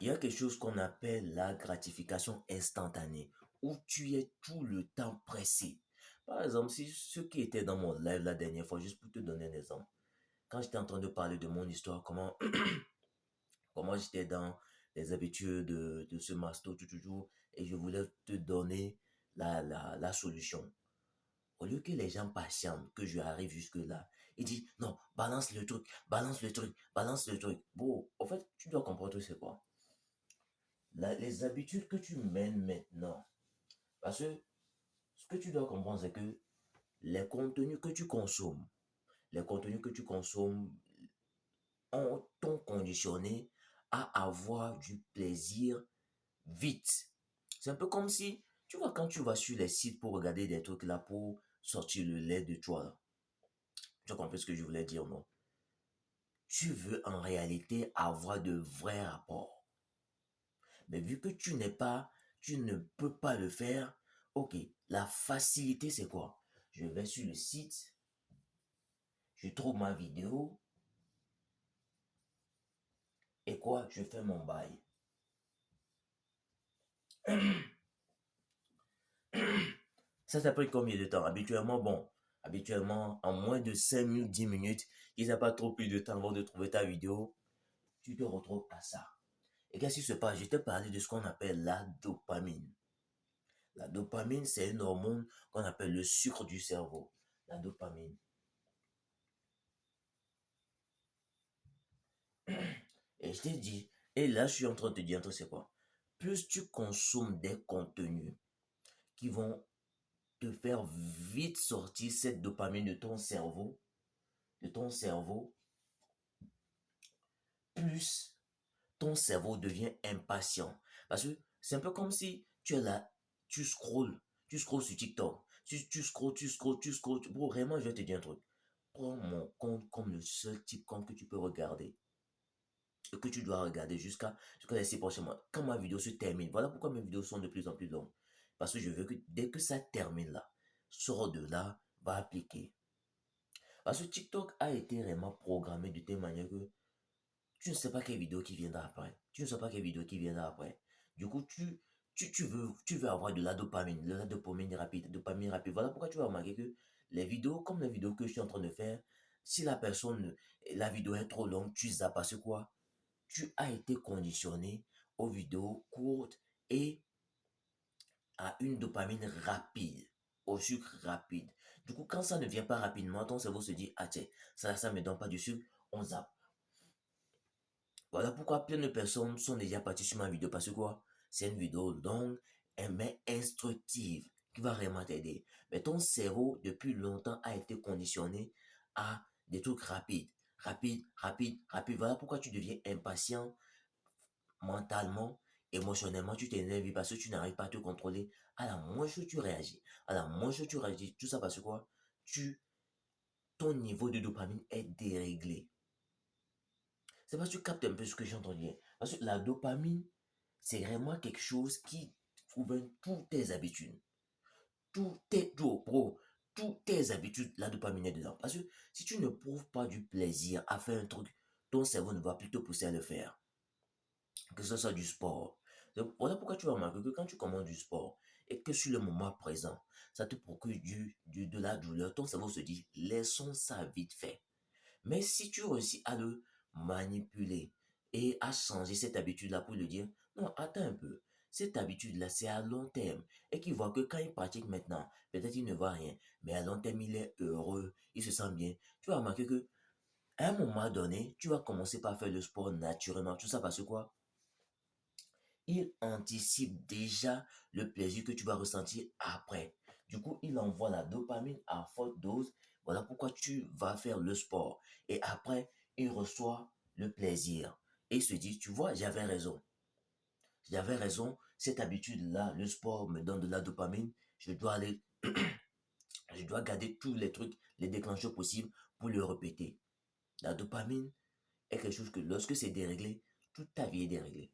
il y a quelque chose qu'on appelle la gratification instantanée, où tu es tout le temps pressé. Par exemple, si ceux qui étaient dans mon live la dernière fois, juste pour te donner un exemple, quand j'étais en train de parler de mon histoire, comment j'étais dans les habitudes de ce masto tout toujours, et je voulais te donner la solution. Au lieu que les gens patientent, que je arrive jusque-là, ils disent, non, balance le truc, balance le truc, balance le truc. Bon, en fait, tu dois comprendre c'est quoi. Les habitudes que tu mènes maintenant, parce que ce que tu dois comprendre, c'est que les contenus que tu consommes t'ont conditionné à avoir du plaisir vite. C'est un peu comme si, tu vois, quand tu vas sur les sites pour regarder des trucs là, pour sortir le lait de toi, là, tu as compris ce que je voulais dire, non? Tu veux en réalité avoir de vrais rapports. Mais vu que tu ne peux pas le faire, ok, la facilité c'est quoi? Je vais sur le site, je trouve ma vidéo, et quoi? Je fais mon bail. Ça pris combien de temps? Habituellement, en moins de 5 minutes, 10 minutes, il n'a pas trop pris de temps avant de trouver ta vidéo, tu te retrouves à ça. Et qu'est-ce qui se passe? Je t'ai parlé de ce qu'on appelle la dopamine. La dopamine, c'est une hormone qu'on appelle le sucre du cerveau. La dopamine. Et je t'ai dit, et là, je suis en train de te dire, c'est quoi? Plus tu consommes des contenus qui vont te faire vite sortir cette dopamine de ton cerveau, plus ton cerveau devient impatient. Parce que c'est un peu comme si tu es là, tu scrolles sur TikTok, tu scrolles. Bon, vraiment, je vais te dire un truc. Prends mon compte comme le seul type compte que tu peux regarder. Et que tu dois regarder jusqu'à les 6 prochains mois. Quand ma vidéo se termine, voilà pourquoi mes vidéos sont de plus en plus longues. Parce que je veux que dès que ça termine là, sors de là, va appliquer. Parce que TikTok a été vraiment programmé de telle manière que tu ne sais pas quelle vidéo qui viendra après. Tu ne sais pas quelle vidéo qui viendra après. Du coup, tu veux avoir de la dopamine rapide. Voilà pourquoi tu vas remarquer que les vidéos, comme les vidéos que je suis en train de faire, si la vidéo est trop longue, tu zappes parce que quoi? Tu as été conditionné aux vidéos courtes et à une dopamine rapide, au sucre rapide. Du coup, quand ça ne vient pas rapidement, ton cerveau se dit, ah tiens, ça me donne pas du sucre, on zappe. Voilà pourquoi plein de personnes sont déjà parties sur ma vidéo parce que quoi? C'est une vidéo longue, mais instructive, qui va vraiment t'aider. Mais ton cerveau, depuis longtemps, a été conditionné à des trucs rapides. Rapides, rapides, rapides. Voilà pourquoi tu deviens impatient mentalement, émotionnellement, tu t'énerves parce que tu n'arrives pas à te contrôler. À la moindre chose, tu réagis. À la moindre chose, tu réagis. Tout ça parce que quoi? Ton niveau de dopamine est déréglé. C'est parce que tu captes un peu ce que j'ai entendu. Parce que la dopamine, c'est vraiment quelque chose qui gouverne toutes tes habitudes. Toutes tes habitudes, la dopamine est dedans. Parce que si tu ne prouves pas du plaisir à faire un truc, ton cerveau ne va plus te pousser à le faire. Que ce soit du sport. Donc, voilà pourquoi tu vas remarquer que quand tu commandes du sport et que sur le moment présent, ça te procure de la douleur, ton cerveau se dit, laissons ça vite fait. Mais si tu réussis à le manipuler et à changer cette habitude-là pour lui dire, non, attends un peu, cette habitude-là, c'est à long terme. Et qu'il voit que quand il pratique maintenant, peut-être il ne voit rien, mais à long terme, il est heureux, il se sent bien. Tu vas remarquer que, à un moment donné, tu vas commencer par faire le sport naturellement. Tout ça parce que quoi? Il anticipe déjà le plaisir que tu vas ressentir après. Du coup, il envoie la dopamine à forte dose. Voilà pourquoi tu vas faire le sport. Et après, il reçoit le plaisir. Et il se dit, tu vois, j'avais raison. J'avais raison. Cette habitude-là, le sport me donne de la dopamine. Je dois garder tous les trucs, les déclencheurs possibles pour le répéter. La dopamine est quelque chose que lorsque c'est déréglé, toute ta vie est déréglée.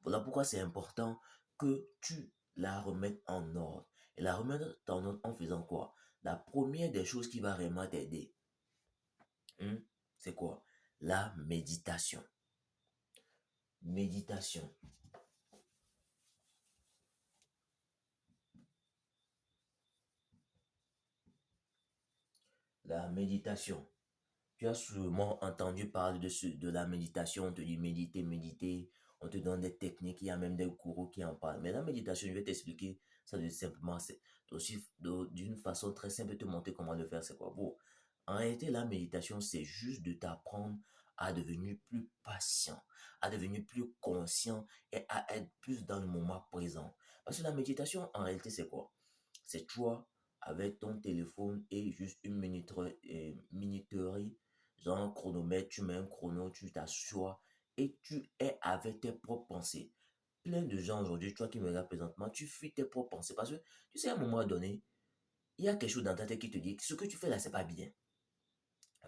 Voilà pourquoi c'est important que tu la remettes en ordre. Et la remettre en ordre en faisant quoi? La première des choses qui va vraiment t'aider, c'est quoi? La méditation. Méditation. La méditation. Tu as sûrement entendu parler de la méditation. On te dit méditer, méditer. On te donne des techniques. Il y a même des gourous qui en parlent. Mais la méditation, je vais t'expliquer ça de simplement. C'est aussi d'une façon très simple de te montrer comment le faire. C'est quoi? Bon, en réalité, la méditation, c'est juste de t'apprendre à devenir plus patient, à devenir plus conscient et à être plus dans le moment présent. Parce que la méditation, en réalité, c'est quoi? C'est toi avec ton téléphone et juste une minuterie, genre un chronomètre, tu mets un chrono, tu t'assois et tu es avec tes propres pensées. Plein de gens aujourd'hui, toi qui me regardes présentement, tu fuis tes propres pensées parce que tu sais, à un moment donné, il y a quelque chose dans ta tête qui te dit que ce que tu fais là, c'est pas bien.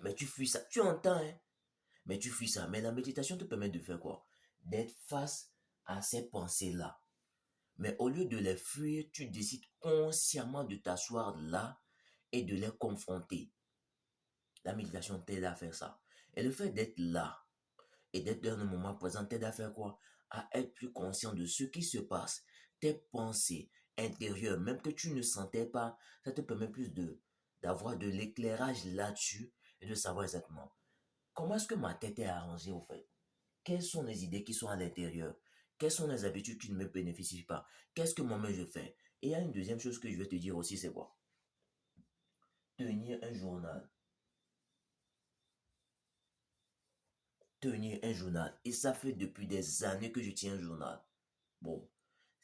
Mais tu fuis ça. Tu entends, hein, mais tu fuis ça. Mais la méditation te permet de faire quoi? D'être face à ces pensées-là. Mais au lieu de les fuir, tu décides consciemment de t'asseoir là et de les confronter. La méditation t'aide à faire ça. Et le fait d'être là et d'être dans le moment présent t'aide à faire quoi? À être plus conscient de ce qui se passe. Tes pensées intérieures, même que tu ne sentais pas, ça te permet plus d'avoir de l'éclairage là-dessus et de savoir exactement comment est-ce que ma tête est arrangée au fait. Quelles sont les idées qui sont à l'intérieur? Quelles sont les habitudes qui ne me bénéficient pas? Qu'est-ce que moi-même je fais? Et il y a une deuxième chose que je vais te dire aussi, c'est quoi? Tenir un journal. Tenir un journal. Et ça fait depuis des années que je tiens un journal. Bon,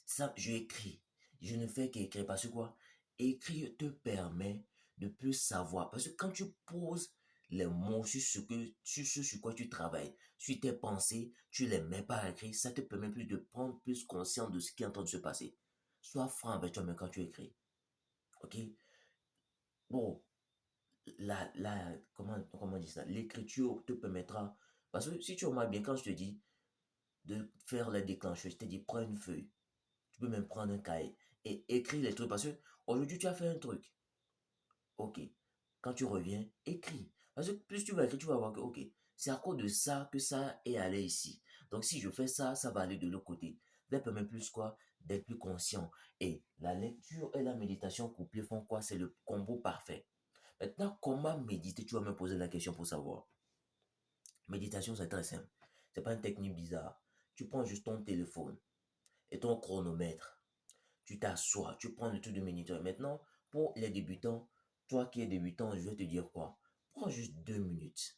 ça, je écris. Je ne fais qu'écrire parce que quoi? Écrire te permet de plus savoir. Parce que quand tu poses les mots sur ce sur quoi tu travailles, sur tes pensées, tu les mets par écrit, ça te permet plus de prendre plus conscience de ce qui est en train de se passer. Sois franc avec toi-même quand tu écris. Ok? Bon, comment on dit ça? L'écriture te permettra. Parce que si tu remarques bien, quand je te dis de faire les déclencheurs, je te dis prends une feuille. Tu peux même prendre un cahier et écrire les trucs. Parce que aujourd'hui, tu as fait un truc. Ok. Quand tu reviens, écris. Parce que plus tu vas écrire, tu vas voir que, ok, c'est à cause de ça que ça est allé ici. Donc, si je fais ça, ça va aller de l'autre côté. Ça permet plus quoi? D'être plus conscient. Et la lecture et la méditation couplées font quoi? C'est le combo parfait. Maintenant, comment méditer? Tu vas me poser la question pour savoir. Méditation, c'est très simple. C'est pas une technique bizarre. Tu prends juste ton téléphone et ton chronomètre. Tu t'assois, tu prends le truc de méditation. Maintenant, pour les débutants, toi qui es débutant, je vais te dire quoi? Prends juste 2 minutes.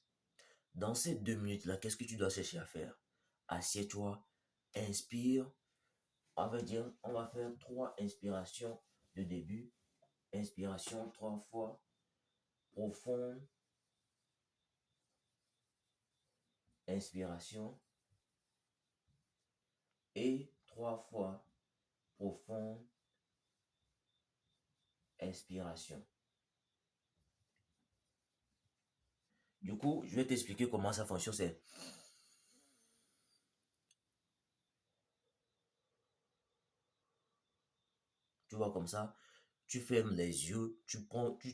Dans ces 2 minutes-là, qu'est-ce que tu dois chercher à faire? Assieds-toi, inspire. On va faire 3 inspirations de début. Inspiration 3 fois, profonde, inspiration et 3 fois, profonde, inspiration. Du coup, je vais t'expliquer comment ça fonctionne. C'est, tu vois comme ça, tu fermes les yeux, tu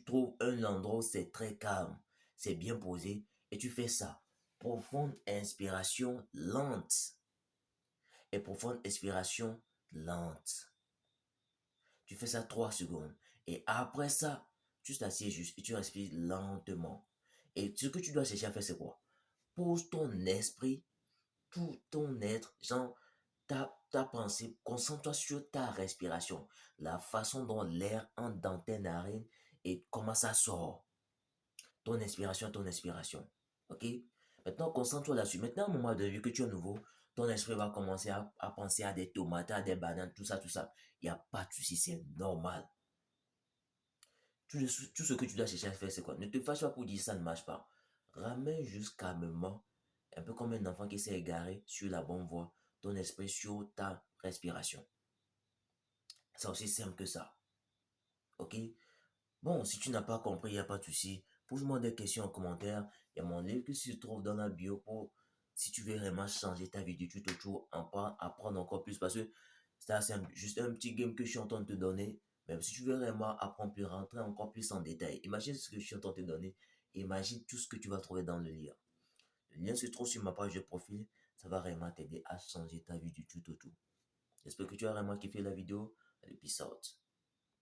trouves un endroit où c'est très calme, c'est bien posé, et tu fais ça. Profonde inspiration lente et profonde expiration lente. Tu fais ça 3 secondes. Et après ça, tu t'assieds juste et tu respires lentement. Et ce que tu dois chercher à faire, c'est quoi? Pose ton esprit, tout ton être, genre ta pensée, concentre-toi sur ta respiration, la façon dont l'air entre dans tes narines et comment ça sort. Ton inspiration. Ok? Maintenant, concentre-toi là-dessus. Maintenant, à un moment donné, vu que tu es nouveau, ton esprit va commencer à penser à des tomates, à des bananes, tout ça, tout ça. Il n'y a pas de souci, c'est normal. Tout ce que tu dois chercher à faire, c'est quoi? Ne te fâche pas pour dire ça ne marche pas. Ramène juste calmement, un peu comme un enfant qui s'est égaré sur la bonne voie, ton esprit sur ta respiration. C'est aussi simple que ça. Ok? Bon, si tu n'as pas compris, il n'y a pas de souci. Pose-moi des questions en commentaire. Il y a mon livre qui se trouve dans la bio pour si tu veux vraiment changer ta vie du tout autour, apprendre encore plus. Parce que c'est juste un petit game que je suis en train de te donner. Même si tu veux vraiment apprendre plus, rentrer encore plus en détail. Imagine ce que je suis en train de te donner. Imagine tout ce que tu vas trouver dans le livre. Le lien se trouve sur ma page de profil. Ça va vraiment t'aider à changer ta vie du tout au tout. J'espère que tu as vraiment kiffé la vidéo. Allez, peace out.